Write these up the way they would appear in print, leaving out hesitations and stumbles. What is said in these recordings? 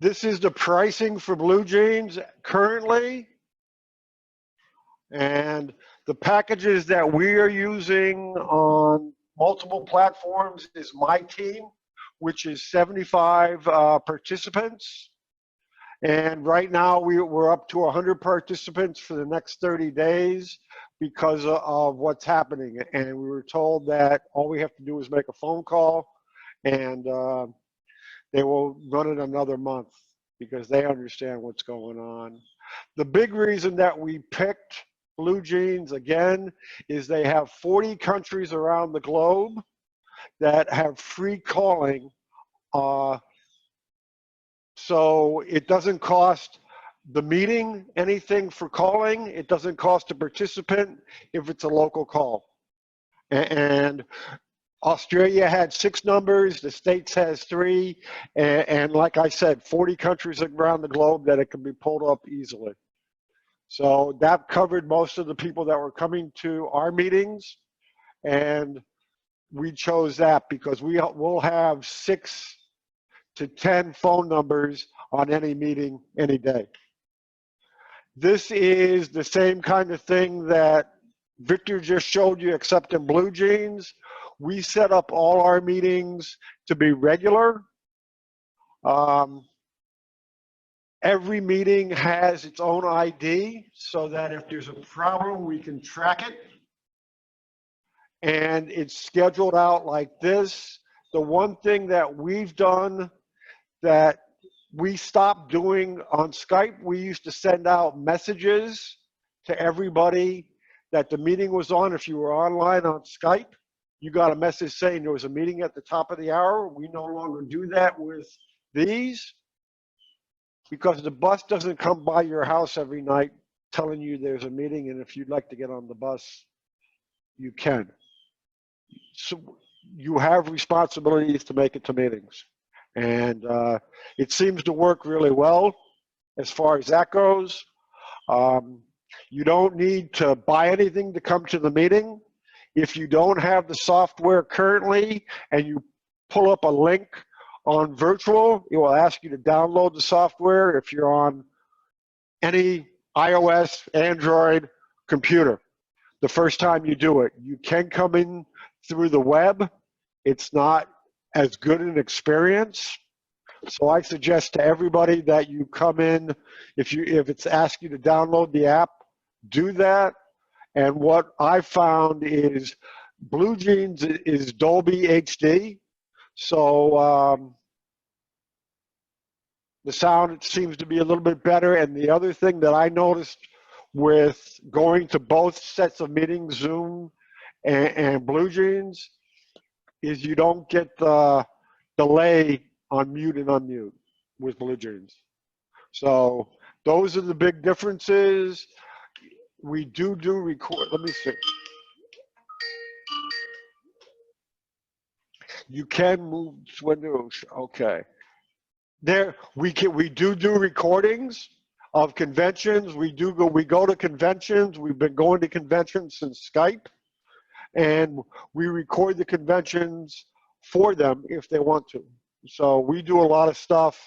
This is the pricing for BlueJeans currently. And the packages that we are using on multiple platforms is My Team, which is 75 participants. And right now we're up to 100 participants for the next 30 days because of what's happening. And we were told that all we have to do is make a phone call and they will run it another month because they understand what's going on. The big reason that we picked BlueJeans again is they have 40 countries around the globe that have free calling. So it doesn't cost the meeting anything for calling. It doesn't cost a participant if it's a local call. And Australia had 6 numbers, the States has 3, and like I said, 40 countries around the globe that it can be pulled up easily. So that covered most of the people that were coming to our meetings, and we chose that because we'll have 6 to 10 phone numbers on any meeting any day. This is the same kind of thing that Victor just showed you, except in BlueJeans. We set up all our meetings to be regular. Every meeting has its own ID so that if there's a problem, we can track it. And it's scheduled out like this. The one thing that we've done that we stopped doing on Skype, we used to send out messages to everybody that the meeting was on. If you were online on Skype, you got a message saying there was a meeting at the top of the hour. We no longer do that with these because the bus doesn't come by your house every night telling you there's a meeting, and if you'd like to get on the bus, you can. So you have responsibilities to make it to meetings. And it seems to work really well as far as that goes. You don't need to buy anything to come to the meeting. If you don't have the software currently and you pull up a link on Virtual, it will ask you to download the software if you're on any iOS, Android computer. The first time you do it, you can come in through the web. It's not as good an experience. So I suggest to everybody that you come in, if it's asking you to download the app, do that. And what I found is BlueJeans is Dolby HD. So the sound seems to be a little bit better. And the other thing that I noticed with going to both sets of meetings, Zoom and BlueJeans, is you don't get the delay on mute and unmute with BlueJeans. So those are the big differences. We do record. Let me see. You can move windows. Okay. There we do recordings of conventions. We go to conventions. We've been going to conventions since Skype, and we record the conventions for them if they want to. So we do a lot of stuff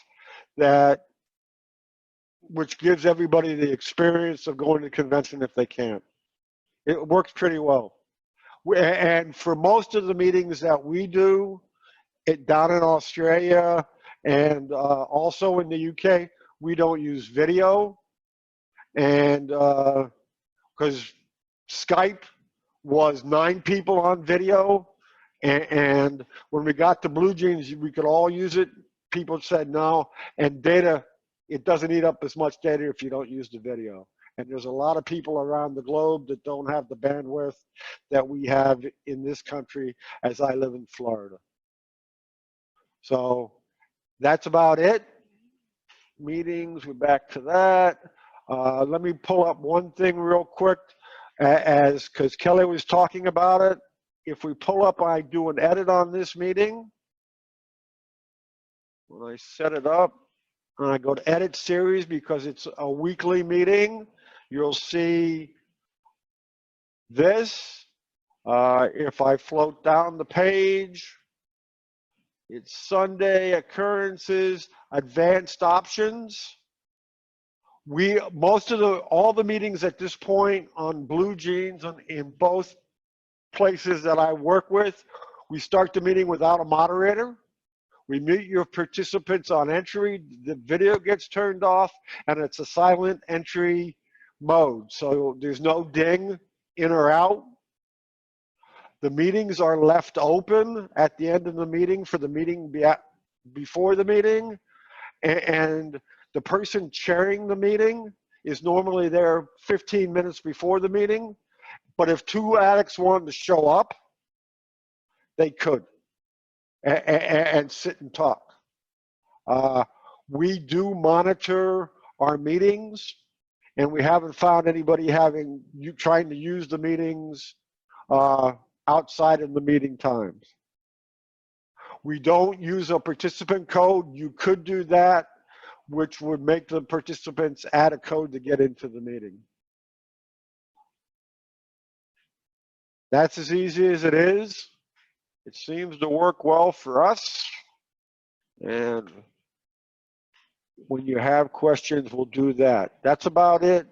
which gives everybody the experience of going to the convention if they can. It works pretty well. And for most of the meetings that we do down in Australia and also in the UK, we don't use video. And because Skype was 9 people on video, and when we got to BlueJeans, we could all use it. People said no, and data, it doesn't eat up as much data if you don't use the video. And there's a lot of people around the globe that don't have the bandwidth that we have in this country, as I live in Florida. So that's about it. Meetings, we're back to that. Let me pull up one thing real quick, because Kelly was talking about it. If we pull up, I do an edit on this meeting. When I set it up, and I go to edit series because it's a weekly meeting, you'll see this. If I float down the page, It's Sunday occurrences, advanced options. All the meetings at this point on BlueJeans in both places that I work with, we start the meeting without a moderator. We mute your participants on entry, the video gets turned off, and it's a silent entry mode. So there's no ding in or out. The meetings are left open at the end of the meeting for the meeting before the meeting, and the person chairing the meeting is normally there 15 minutes before the meeting. But if two addicts wanted to show up, they could and sit and talk. We do monitor our meetings, and we haven't found anybody trying to use the meetings outside of the meeting times. We don't use a participant code. You could do that, which would make the participants add a code to get into the meeting. That's as easy as it is. It seems to work well for us. And when you have questions, we'll do that. That's about it.